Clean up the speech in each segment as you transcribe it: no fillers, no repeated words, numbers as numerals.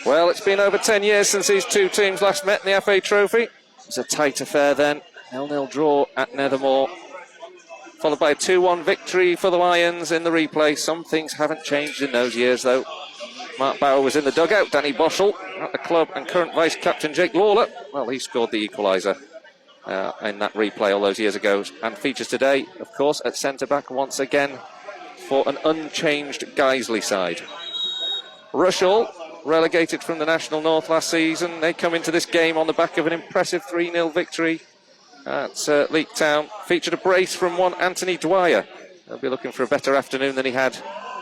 Well, it's been over 10 years since these two teams last met in the FA Trophy. It was a tight affair then. 0-0 draw at Nethermore, followed by a 2-1 victory for the Lions in the replay. Some things haven't changed in those years, though. Mark Bauer was in the dugout, Danny Boschel at the club, and current vice-captain Jake Lawler, well, he scored the equaliser in that replay all those years ago, and features today, of course, at centre-back once again for an unchanged Guiseley side. Rushall, relegated from the National North last season, they come into this game on the back of an impressive 3-0 victory at Leek Town. Featured a brace from one Anthony Dwyer. They'll be looking for a better afternoon than he had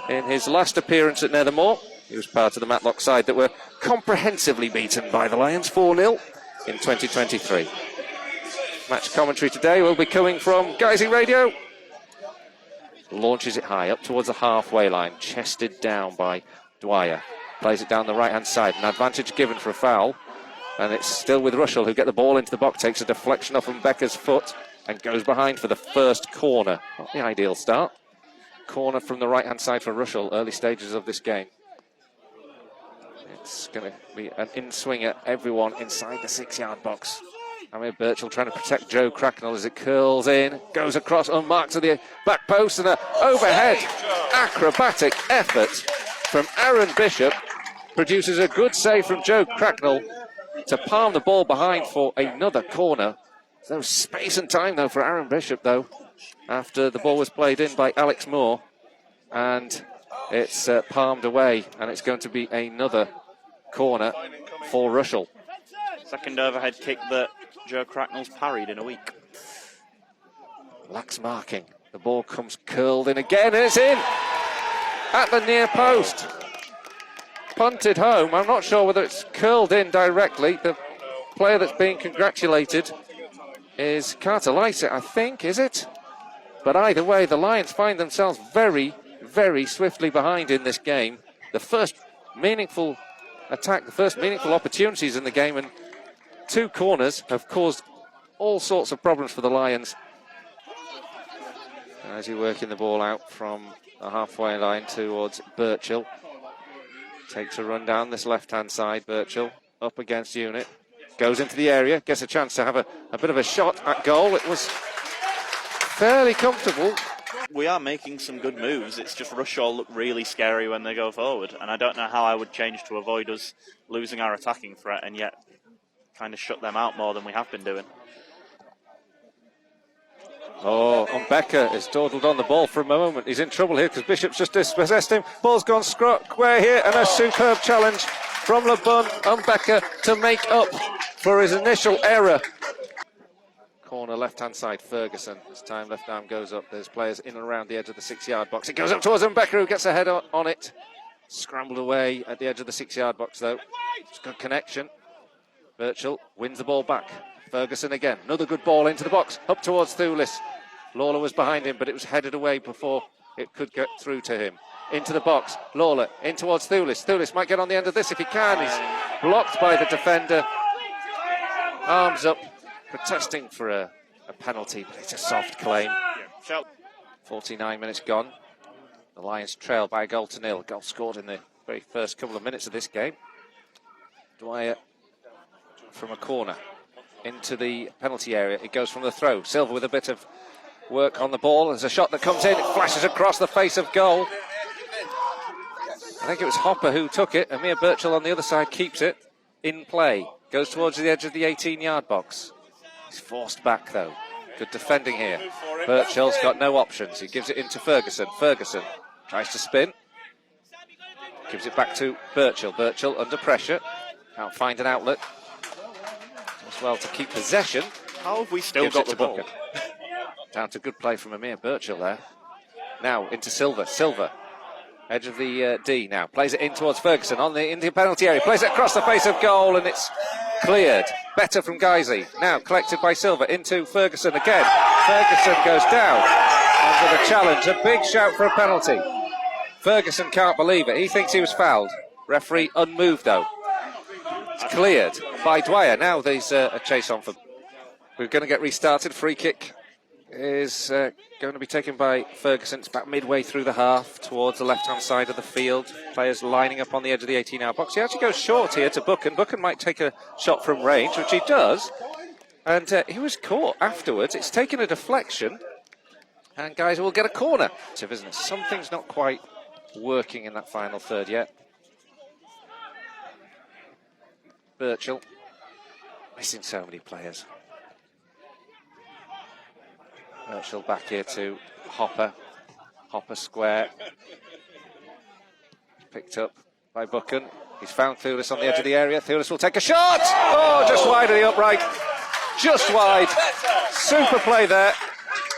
in his last appearance at Nethermore. He was part of the Matlock side that were comprehensively beaten by the Lions 4-0 in 2023. Match commentary today will be coming from Guiseley Radio. Launches it high up towards the halfway line, chested down by Dwyer. Plays it down the right-hand side. An advantage given for a foul. And it's still with Rushall, who get the ball into the box, takes a deflection off Mbeka's foot and goes behind for the first corner. Not the ideal start. Corner from the right-hand side for Rushall, early stages of this game. It's going to be an in-swing at everyone inside the 6-yard box. Amir Birchall trying to protect Joe Cracknell as it curls in, goes across unmarked to the back post, and an overhead acrobatic effort from Aaron Bishop produces a good save from Joe Cracknell to palm the ball behind for another corner. There was space and time, though, for Aaron Bishop, though, after the ball was played in by Alex Moore. And it's palmed away, and it's going to be another corner for Rushall. Second overhead kick that Joe Cracknell's parried in a week. Lax marking. The ball comes curled in again, and it's in! At the near post. Punted home. I'm not sure whether it's curled in directly. The player that's being congratulated is Carter Lycett, I think, is it? But either way, the Lions find themselves very, very swiftly behind in this game. The first meaningful attack, the first meaningful opportunities in the game, and two corners have caused all sorts of problems for the Lions. As you're working the ball out from the halfway line towards Birchall. Takes a run down this left-hand side. Birchall up against Unit. Goes into the area. Gets a chance to have a bit of a shot at goal. It was fairly comfortable. We are making some good moves. It's just Rushall look really scary when they go forward. And I don't know how I would change to avoid us losing our attacking threat and yet kind of shut them out more than we have been doing. Oh, Mbeka is dawdled on the ball for a moment. He's in trouble here because Bishop's just dispossessed him. Ball's gone square here, and a superb challenge from LeBun Mbeka to make up for his initial error. Corner left-hand side, Ferguson. As time left arm goes up, there's players in and around the edge of the 6-yard box. It goes up towards Mbeka, who gets a head on it. Scrambled away at the edge of the 6-yard box, though. It's good connection. Birchall wins the ball back. Ferguson again, another good ball into the box, up towards Thulis. Lawler was behind him, but it was headed away before it could get through to him. Into the box, Lawler, in towards Thulis. Thulis might get on the end of this if he can. He's blocked by the defender. Arms up, protesting for a penalty, but it's a soft claim. 49 minutes gone. The Lions trail by a goal to nil. Goal scored in the very first couple of minutes of this game. Dwyer from a corner into the penalty area. It goes from the throw. Silva with a bit of work on the ball. There's a shot that comes in. It flashes across the face of goal. I think it was Hopper who took it. Amir Birchall on the other side keeps it in play. Goes towards the edge of the 18-yard box. He's forced back, though. Good defending here. Birchall's got no options. He gives it into Ferguson. Ferguson tries to spin. Gives it back to Birchall. Birchall under pressure. Can't find an outlet. As well to keep possession. How have we still got the ball? Down to good play from Amir Birchall there. Now into Silva. Silva, edge of the D now. Plays it in towards Ferguson on the Indian penalty area. Plays it across the face of goal and it's cleared. Better from Guiseley. Now collected by Silva into Ferguson again. Ferguson goes down under the challenge. A big shout for a penalty. Ferguson can't believe it. He thinks he was fouled. Referee unmoved though. It's cleared by Dwyer. Now there's a chase on for. We're going to get restarted. Free kick is going to be taken by Ferguson. It's about midway through the half towards the left-hand side of the field. Players lining up on the edge of the 18-yard box. He actually goes short here to Buchan. Buchan might take a shot from range, which he does. And he was caught afterwards. It's taken a deflection. And guys will get a corner. Isn't it? Something's not quite working in that final third yet. Burchell. Missing so many players. Burchell back here to Hopper. Hopper square. Picked up by Buchan. He's found Thulis on the edge of the area. Thulis will take a shot! Oh, just wide of the upright. Just wide. Super play there.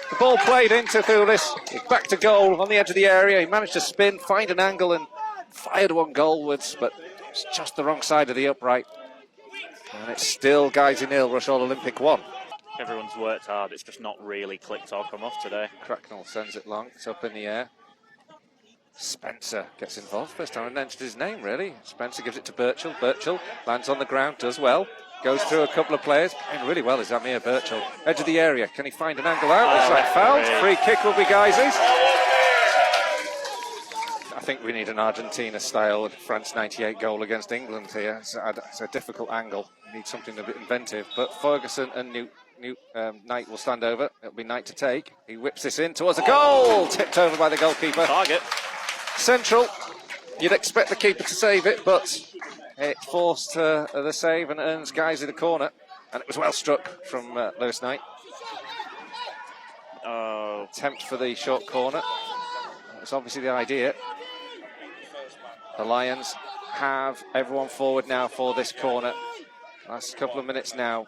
The ball played into Thulis. He's back to goal on the edge of the area. He managed to spin, find an angle and fired one goalwards, but it's just the wrong side of the upright. And it's still Guiseley 0, Rushall Olympic 1. Everyone's worked hard, it's just not really clicked or come off today. Cracknell sends it long, it's up in the air. Spencer gets involved, first time I mentioned his name really. Spencer gives it to Burchell, Burchell lands on the ground, does well. Goes through a couple of players, playing really well is Amir Burchell. Edge of the area, can he find an angle out? It's like fouled, free kick will be Guiseley's. I think we need an Argentina-style France 98 goal against England here. It's a difficult angle, we need something a bit inventive. But Ferguson and Knight will stand over. It'll be Knight to take. He whips this in towards a goal. Tipped over by the goalkeeper. Target. Central. You'd expect the keeper to save it, but it forced the save and earns Guiseley the corner. And it was well struck from Lewis Knight. Attempt for the short corner. That's obviously the idea. The Lions have everyone forward now for this corner. Last couple of minutes now.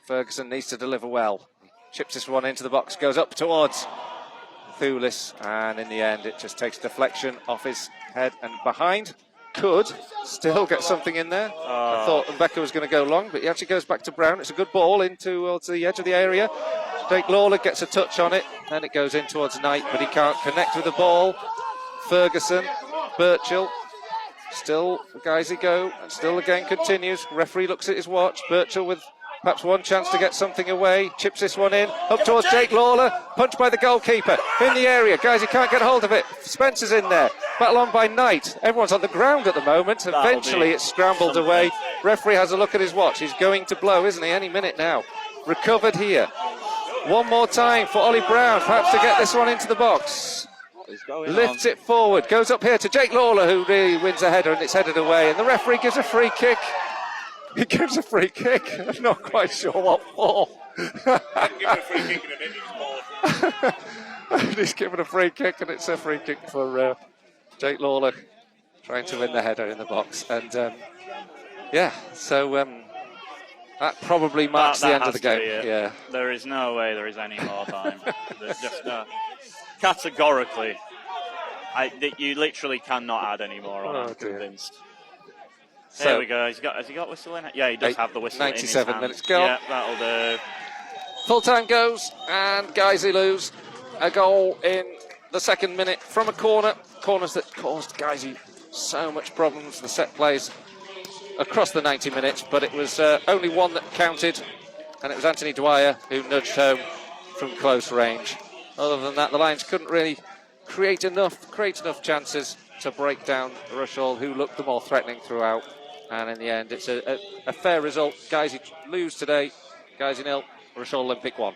Ferguson needs to deliver well. Chips this one into the box, goes up towards Thulis, and in the end it just takes deflection off his head and behind. Could still get something in there. I thought Mbeka was going to go long, but he actually goes back to Brown. It's a good ball in towards the edge of the area. Jake Lawler gets a touch on it, then it goes in towards Knight, but he can't connect with the ball. Ferguson, Burchell, still Guiseley go, and still the game continues. Referee looks at his watch. Burchell with perhaps one chance to get something away. Chips this one in. Up towards Jake Lawler. Punched by the goalkeeper. In the area. Guys, he can't get hold of it. Spencer's in there. Battle on by Knight. Everyone's on the ground at the moment. Eventually it's scrambled away. Referee has a look at his watch. He's going to blow, isn't he? Any minute now. Recovered here. One more time for Ollie Brown. Perhaps to get this one into the box. Lifts it forward. Goes up here to Jake Lawler, who really wins a header, and it's headed away. And the referee gives a free kick. He gives a free kick. I'm not quite sure what for. He's given a free kick, and it's a free kick for Jake Lawler trying to win the header in the box. And so that probably marks the end of the game. Yeah. There is no way there is any more time. There's just categorically, you literally cannot add any more on. I'm convinced. So, there we go. Has he got whistle in it? Yeah, he does have the whistle 97 in his minutes gone. Yeah, that'll do. Full time goes, and Guiseley lose a goal in the second minute from a corner. Corners that caused Guiseley so much problems. The set plays across the 90 minutes, but it was only one that counted, and it was Anthony Dwyer who nudged home from close range. Other than that, the Lions couldn't really create enough chances to break down Rushall, who looked the more threatening throughout. And in the end, it's a fair result. Guiseley lose today. Guiseley 0, Rushall Olympic 1.